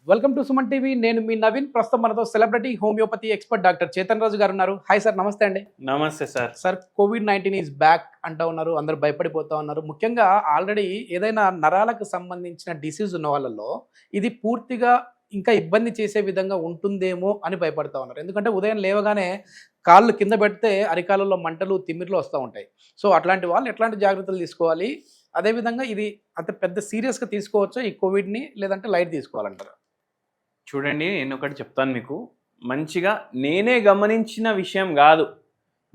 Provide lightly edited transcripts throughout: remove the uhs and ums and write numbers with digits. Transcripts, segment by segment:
Welcome to Suman TV. నేను మీ నవీన్. ప్రస్తుతం మనతో celebrity homeopathy expert doctor Chetan Raju గారు ఉన్నారు. హాయ్ సార్, నమస్తే అండి. నమస్తే సార్. సార్, కోవిడ్-19 ఈజ్ బ్యాక్ అంటూ ఉన్నారు, అందరూ భయపడిపోతూ ఉన్నారు. ముఖ్యంగా ఆల్రెడీ ఏదైనా నరాలకు సంబంధించిన డిసీజ్ ఉన్న వాళ్ళలో ఇది పూర్తిగా ఇంకా ఇబ్బంది చేసే విధంగా ఉంటుందేమో అని భయపడతా ఉన్నారు. ఎందుకంటే ఉదయం లేవగానే కాళ్ళు కింద పెడితే అరికాలలో మంటలు, తిమ్మిర్లు వస్తూ ఉంటాయి. సో అట్లాంటి వాళ్ళు ఎట్లాంటి జాగ్రత్తలు తీసుకోవాలి? అదేవిధంగా ఇది అంత పెద్ద సీరియస్గా తీసుకోవచ్చా ఈ కోవిడ్ని, లేదంటే లైట్ తీసుకోవాలంటారు? చూడండి, నేను ఒకటి చెప్తాను మీకు. మంచిగా నేనే గమనించిన విషయం కాదు,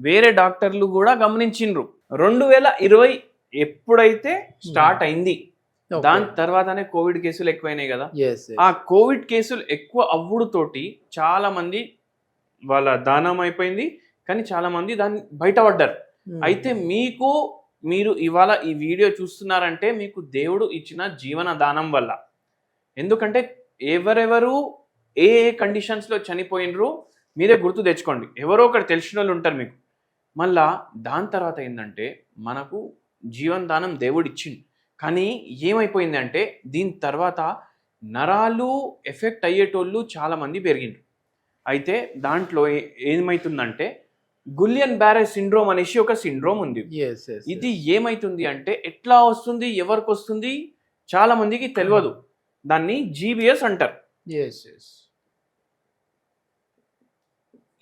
వేరే డాక్టర్లు కూడా గమనించిండ్రు. 2020 ఎప్పుడైతే స్టార్ట్ అయింది, దాని తర్వాతనే కోవిడ్ కేసులు ఎక్కువైనాయి కదా. ఆ కోవిడ్ కేసులు ఎక్కువ అవ్వుడుతోటి చాలా మంది వాళ్ళ దానం అయిపోయింది, కానీ చాలా మంది దాన్ని బయటపడ్డారు. అయితే మీరు ఇవాళ ఈ వీడియో చూస్తున్నారంటే మీకు దేవుడు ఇచ్చిన జీవన దానం వల్ల. ఎందుకంటే ఎవరెవరు ఏ కండిషన్స్లో చనిపోయినరు మీరే గుర్తు తెచ్చుకోండి. ఎవరో ఒకటి తెలిసిన వాళ్ళు ఉంటారు మీకు. మళ్ళా దాని తర్వాత ఏంటంటే మనకు జీవనదానం దేవుడు ఇచ్చింది, కానీ ఏమైపోయింది అంటే దీని తర్వాత నరాలు ఎఫెక్ట్ అయ్యేటోళ్ళు చాలామంది పెరిగిండ్రు. అయితే దాంట్లో ఏమవుతుందంటే గులియన్ బ్యారే సిండ్రోమ్ అనేసి ఒక సిండ్రోమ్ ఉంది. ఇది ఏమైతుంది అంటే ఎట్లా వస్తుంది, ఎవరికి వస్తుంది చాలా మందికి తెలియదు. దాన్ని జీబీఎస్ అంటారు.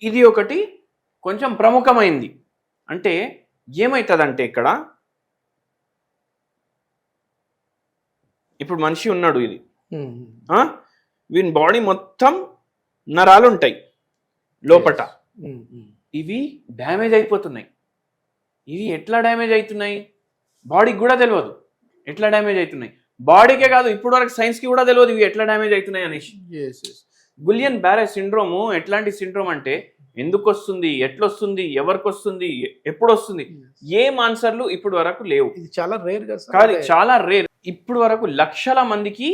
ఇది ఒకటి కొంచెం ప్రముఖమైంది. అంటే ఏమవుతుందంటే ఇక్కడ ఇప్పుడు మనిషి ఉన్నాడు, ఇది వీని బాడీ మొత్తం నరాలు ఉంటాయి లోపట. ఇవి డ్యామేజ్ అయిపోతున్నాయి. ఇవి ఎట్లా డ్యామేజ్ అవుతున్నాయి బాడీకి కూడా తెలియదు. ఎట్లా డ్యామేజ్ అవుతున్నాయి బాడీకే కాదు, ఇప్పుడు వరకు సైన్స్కి కూడా తెలియదు ఇవి ఎట్లా డ్యామేజ్ అవుతున్నాయి అనేసి. గులియన్ బ్యారే సిండ్రోము ఎట్లాంటి సిండ్రోమ్ అంటే ఎందుకు వస్తుంది, ఎట్లొస్తుంది, ఎవరికి వస్తుంది, ఎప్పుడు వస్తుంది, ఏం ఆన్సర్లు ఇప్పుడు వరకు లేవు. ఇది చాలా రేర్ కాదు, చాలా రేర్. ఇప్పుడు వరకు లక్షల మందికి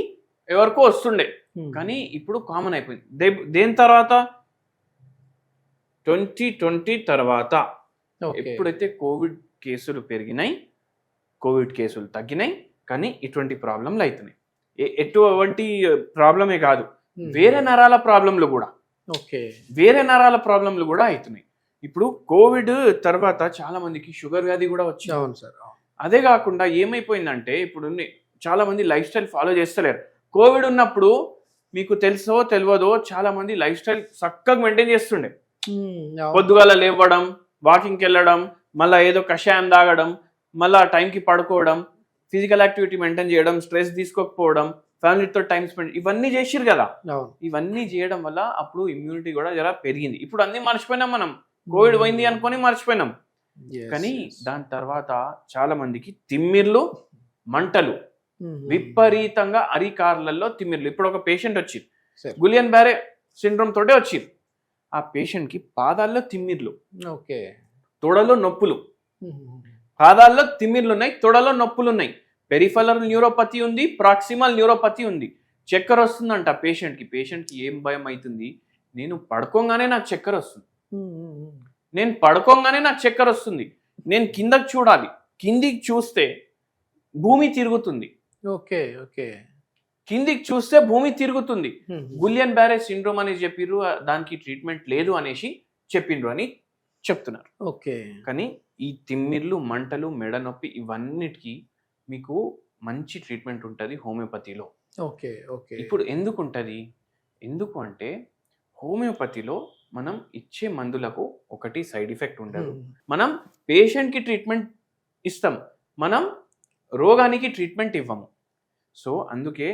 ఎవరికో వస్తుండే, కానీ ఇప్పుడు కామన్ అయిపోయింది. దేని తర్వాత 2020 తర్వాత ఎప్పుడైతే కోవిడ్ కేసులు పెరిగినాయి, కోవిడ్ కేసులు తగ్గినాయి, కానీ ఇటువంటి ప్రాబ్లంలు అవుతున్నాయి. ఎటువంటి ప్రాబ్లమే కాదు, వేరే నరాల ప్రాబ్లంలు కూడా అవుతున్నాయి. ఇప్పుడు కోవిడ్ తర్వాత చాలా మందికి షుగర్ వ్యాధి కూడా వచ్చింది. అవును సార్. అదే కాకుండా ఏమైపోయిందంటే ఇప్పుడు చాలా మంది లైఫ్ స్టైల్ ఫాలో చేస్తలేరు. కోవిడ్ ఉన్నప్పుడు మీకు తెలుసో తెలియదో చాలా మంది లైఫ్ స్టైల్ చక్కగా మెయింటైన్ చేస్తుండే. పొద్దుగాల లేవడం, వాకింగ్కి వెళ్ళడం, మళ్ళీ ఏదో కషాయం తాగడం, మళ్ళీ టైంకి పడుకోవడం, ఫిజికల్ యాక్టివిటీ మెయింటైన్ చేయడం, స్ట్రెస్ తీసుకోకపోవడం, ఫ్యామిలీతో టైం స్పెండ్, ఇవన్నీ చేసిరు కదా. ఇవన్నీ చేయడం వల్ల అప్పుడు ఇమ్యూనిటీ కూడా జర పెరిగింది. ఇప్పుడు అన్ని మర్చిపోయినాం మనం, కోవిడ్ పోయింది అనుకొని మర్చిపోయినాం. కానీ దాని తర్వాత చాలా మందికి తిమ్మిర్లు, మంటలు, విపరీతంగా అరికార్లలో తిమ్మిర్లు. ఇప్పుడు ఒక పేషెంట్ వచ్చింది, గులియన్ బ్యారే సిండ్రోమ్ తోటే వచ్చింది. ఆ పేషెంట్కి పాదాల్లో తిమ్మిర్లు, తొడలో నొప్పులు, పాదాల్లో తిమ్మిర్లు ఉన్నాయి, తొడలో నొప్పులు ఉన్నాయి, పెరిఫెరల్ న్యూరోపతి ఉంది, ప్రాక్సిమల్ న్యూరోపతి ఉంది, చక్కెర వస్తుందంట పేషెంట్కి. పేషెంట్కి ఏం భయం అవుతుంది, నేను పడుకోగానే నాకు చక్కెర వస్తుంది, నేను కిందకి చూడాలి, కిందికి చూస్తే భూమి తిరుగుతుంది, కిందికి చూస్తే భూమి తిరుగుతుంది. గులియన్ బ్యారే సిండ్రోమ్ అని చెప్పిర్రు, దానికి ట్రీట్మెంట్ లేదు అనేసి చెప్పిండ్రు అని చెప్తున్నారు. కానీ ఈ తిమ్మిర్లు, మంటలు, మెడ నొప్పి ఇవన్నిటికీ మీకు మంచి ట్రీట్మెంట్ ఉంటుంది హోమియోపతిలో. ఇప్పుడు ఎందుకు ఉంటుంది? ఎందుకు అంటే హోమియోపతిలో మనం ఇచ్చే మందులకు ఒకటి సైడ్ ఎఫెక్ట్ ఉండదు. మనం పేషెంట్కి ట్రీట్మెంట్ ఇస్తాం, మనం రోగానికి ట్రీట్మెంట్ ఇవ్వము. సో అందుకే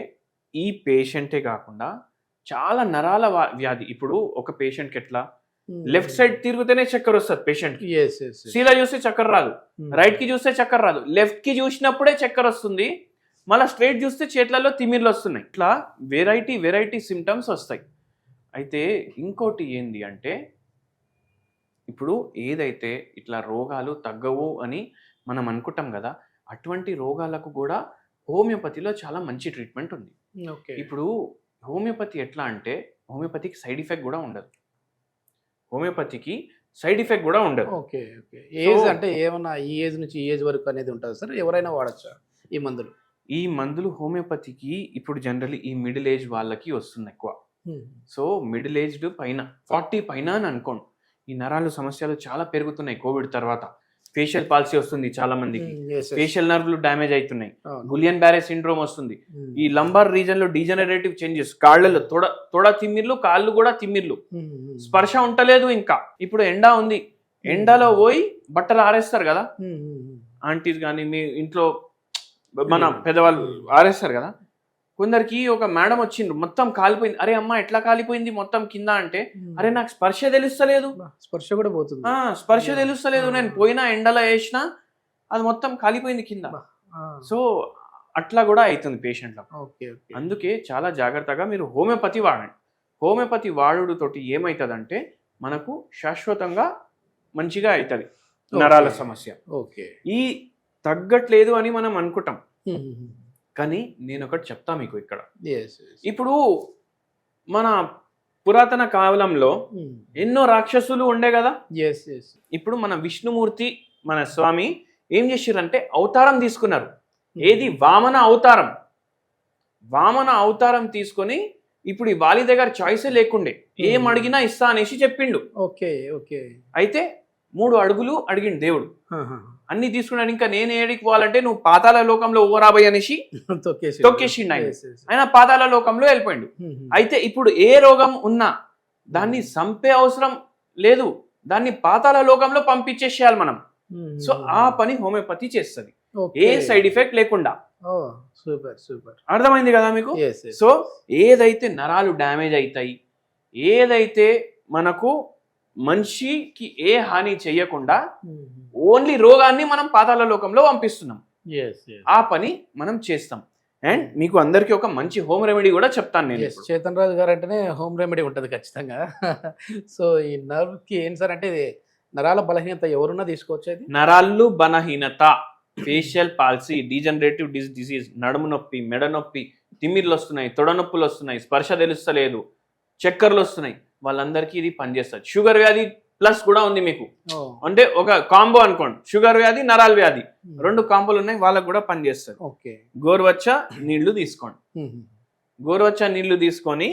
ఈ పేషెంటే కాకుండా చాలా నరాల వ్యాధి. ఇప్పుడు ఒక పేషెంట్కి ఎట్లా లెఫ్ట్ సైడ్ తిరిగితేనే చక్కెర వస్తుంది పేషెంట్కి, సీదా చూస్తే చక్కెర రాదు, రైట్ కి చూస్తే చక్కెర రాదు, లెఫ్ట్ కి చూసినప్పుడే చక్కెర వస్తుంది, మళ్ళీ స్ట్రైట్ చూస్తే చేతులలో తిమ్మిర్లు వస్తున్నాయి. ఇట్లా వెరైటీ సిమ్టమ్స్ వస్తాయి. అయితే ఇంకోటి ఏంది అంటే ఇప్పుడు ఏదైతే ఇట్లా రోగాలు తగ్గవు అని మనం అనుకుంటాం కదా, అటువంటి రోగాలకు కూడా హోమియోపతిలో చాలా మంచి ట్రీట్మెంట్ ఉంది. ఇప్పుడు హోమియోపతి ఎట్లా అంటే హోమియోపతికి సైడ్ ఎఫెక్ట్ కూడా ఉండదు. ఏజ్ అంటే ఏమన్నా ఈ ఏజ్ నుంచి ఈ ఏజ్ వరకు అనేది ఉంటుంది సార్? ఎవరైనా వాడచ్చా ఈ మందులు? ఈ మందులు హోమియోపతికి ఇప్పుడు జనరల్లీ ఈ మిడిల్ ఏజ్ వాళ్ళకి వస్తుంది ఎక్కువ. సో మిడిల్ ఏజ్డ్ పైన 40 పైన అని అనుకోండి, ఈ నరాలు సమస్యలు చాలా పెరుగుతున్నాయి కోవిడ్ తర్వాత. ఫేషియల్ పాలసీ వస్తుంది చాలా మందికి, ఫేషియల్ నర్వ్లు డ్యామేజ్ అవుతున్నాయి, గులియన్ బ్యారే సిండ్రోమ్ వస్తుంది, ఈ లంబార్ రీజన్ లో డీజనరేటివ్ చేంజెస్, కాళ్ళలో తొడ తిమ్మిర్లు, కాళ్ళు కూడా తిమ్మిర్లు, స్పర్శ ఉంటలేదు. ఇంకా ఇప్పుడు ఎండ ఉంది, ఎండలో పోయి బట్టలు ఆరేస్తారు కదా ఆంటీస్ కానీ, మీ ఇంట్లో మన పెద్దవాళ్ళు ఆరేస్తారు కదా. కొందరికి ఒక మేడం వచ్చిండ్రు, మొత్తం కాలిపోయింది. అరే అమ్మ ఎట్లా కాలిపోయింది మొత్తం కింద అంటే, అరే నాకు స్పర్శ తెలుస్తలేదు. స్పర్శ కూడా పోతుంది. స్పర్శ తెలుస్తలేదు, నేను పోయినా ఎండలో వేసినా అది మొత్తం కాలిపోయింది కింద. సో అట్లా కూడా అవుతుంది పేషెంట్లకు. అందుకే చాలా జాగ్రత్తగా మీరు హోమియోపతి వాడండి. హోమియోపతి వాడుతోటి ఏమవుతుందంటే మనకు శాశ్వతంగా మంచిగా అవుతుంది నరాల సమస్య. ఈ తగ్గట్లేదు అని మనం అనుకుంటాం, కానీ నేను ఒకటి చెప్తా మీకు ఇక్కడ. ఇప్పుడు మన పురాతన కాలంలో ఎన్నో రాక్షసులు ఉండే కదా. ఇప్పుడు మన విష్ణుమూర్తి మన స్వామి ఏం చేసిర్రంటే అవతారం తీసుకున్నారు. ఏది? వామన అవతారం. వామన అవతారం తీసుకొని ఇప్పుడు ఈ వాలి దగ్గర చాయిసే లేకుండే, ఏం అడిగినా ఇస్తా అనేసి చెప్పిండు. అయితే 3 అడుగులు అడిగిండు దేవుడు, అన్ని తీసుకున్నాడు. ఇంకా నేను ఏడికి పోవాలంటే నువ్వు పాతాళ లోకంలో ఓరాబోయ్ అనేసి తొక్కేసిండు ఆయన. ఆయన పాతాళ లోకంలో వెళ్ళిపోయిండు. అయితే ఇప్పుడు ఏ రోగం ఉన్నా దాన్ని చంపే అవసరం లేదు, దాన్ని పాతాళ లోకంలో పంపించేసేయాలి మనం. సో ఆ పని హోమియోపతి చేస్తుంది, ఏ సైడ్ ఎఫెక్ట్ లేకుండా. అర్థమైంది కదా మీకు? సో ఏదైతే నరాలు డ్యామేజ్ అవుతాయి, ఏదైతే మనకు మనిషికి ఏ హాని చెయ్యకుండా ఓన్లీ రోగాన్ని మనం పాతాళ లోకంలో పంపిస్తున్నాం, ఆ పని మనం చేస్తాం. అండ్ మీకు అందరికి ఒక మంచి హోమ్ రెమెడీ కూడా చెప్తాను నేను. చేతన్ రాజు గారు అంటేనే హోమ్ రెమెడీ ఉంటుంది ఖచ్చితంగా. సో ఈ నర్వ్ కి ఏం సార్ అంటే నరాల బలహీనత ఎవరున్నా తీసుకోవచ్చు. అది నరాలు బలహీనత, ఫేషియల్ పాలసీ, డీజనరేటివ్ డిసీజ్, నడుము నొప్పి, మెడ నొప్పి, తిమ్మిర్లు వస్తున్నాయి, తొడ నొప్పులు వస్తున్నాయి, స్పర్శ తెలుస్తలేదు, చక్కర్లు వస్తున్నాయి, వాళ్ళందరికీ ఇది పనిచేస్తుంది. షుగర్ వ్యాధి ప్లస్ కూడా ఉంది మీకు, అంటే ఒక కాంబో అనుకోండి, షుగర్ వ్యాధి నరాల వ్యాధి 2 కాంబోలు ఉన్నాయి, వాళ్ళకు కూడా పనిచేస్తుంది. గోరువచ్చ నీళ్లు తీసుకోండి, గోరువచ్చ నీళ్లు తీసుకొని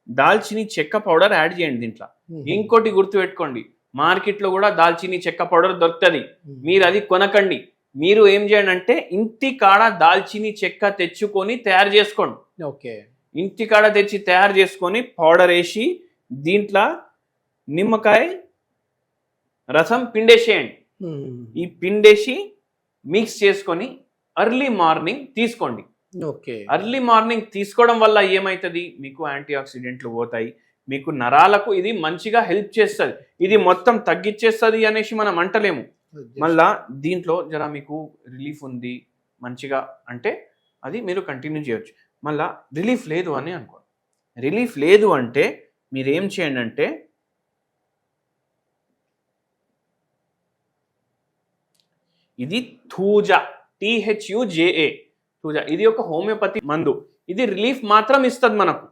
దాల్చిని చెక్క పౌడర్ యాడ్ చేయండి దీంట్లో. ఇంకోటి గుర్తుపెట్టుకోండి, మార్కెట్ లో కూడా దాల్చిని చెక్క పౌడర్ దొరుకుతుంది, మీరు అది కొనకండి. మీరు ఏం చేయండి అంటే ఇంటి కాడ దాల్చిని చెక్క తెచ్చుకొని తయారు చేసుకోండి. ఇంటి కాడ తెచ్చి తయారు చేసుకొని పౌడర్ వేసి దీంట్లో నిమ్మకాయ రసం పిండేసేయండి. ఈ పిండేసి మిక్స్ చేసుకొని ఎర్లీ మార్నింగ్ తీసుకోండి. ఎర్లీ మార్నింగ్ తీసుకోవడం వల్ల ఏమవుతుంది, మీకు యాంటీ ఆక్సిడెంట్లు పోతాయి, మీకు నరాలకు ఇది మంచిగా హెల్ప్ చేస్తుంది. ఇది మొత్తం తగ్గించేస్తుంది అనేసి మనం అంటలేము. మళ్ళా దీంట్లో జర మీకు రిలీఫ్ ఉంది మంచిగా అంటే అది మీరు కంటిన్యూ చేయొచ్చు. మళ్ళా రిలీఫ్ లేదు అని అనుకోండి, రిలీఫ్ లేదు అంటే మీరు ఏం చేయండి అంటే ఇది థూజా, THUJA, థూజా. ఇది ఒక హోమియోపతి మందు. ఇది రిలీఫ్ మాత్రం ఇస్తుంది, మనకు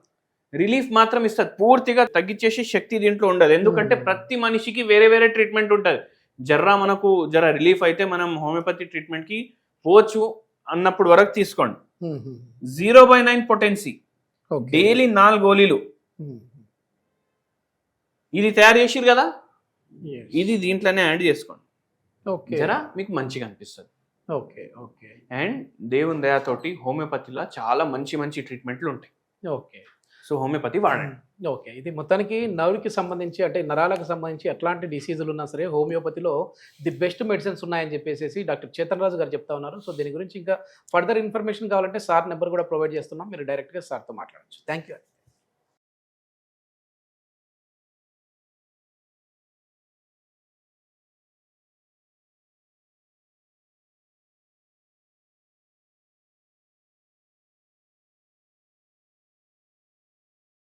రిలీఫ్ మాత్రం ఇస్తుంది, పూర్తిగా తగ్గించేసే శక్తి దీంట్లో ఉండదు. ఎందుకంటే ప్రతి మనిషికి వేరే వేరే ట్రీట్మెంట్ ఉంటుంది. మనకు రిలీఫ్ అయితే మనం హోమియోపతి ట్రీట్మెంట్కి పోవచ్చు అన్నప్పుడు వరకు తీసుకోండి. 0/9 పొటెన్సీ, డైలీ 4 గోళీలు. ఇది తయారు చేసిరు కదా, ఇది దీంట్లోనే యాడ్ చేసుకోండి, మీకు మంచిగా అనిపిస్తుంది. అండ్ దేవుని దయతోటి హోమియోపతిలో చాలా మంచి మంచి ట్రీట్మెంట్లు ఉంటాయి. సో హోమియోపతి వాడండి. ఇది మొత్తానికి నర్వ్కి సంబంధించి అంటే నరాలకు సంబంధించి ఎట్లాంటి డిసీజులు ఉన్నా సరే హోమియోపతిలో ది బెస్ట్ మెడిసిన్స్ ఉన్నాయని చెప్పేసి డాక్టర్ చేతన్ రాజు గారు చెప్తా ఉన్నారు. సో దీని గురించి ఇంకా ఫర్దర్ ఇన్ఫర్మేషన్ కావాలంటే సార్ నెంబర్ కూడా ప్రొవైడ్ చేస్తున్నాం, మీరు డైరెక్ట్గా సార్తో మాట్లాడచ్చు. Thank you.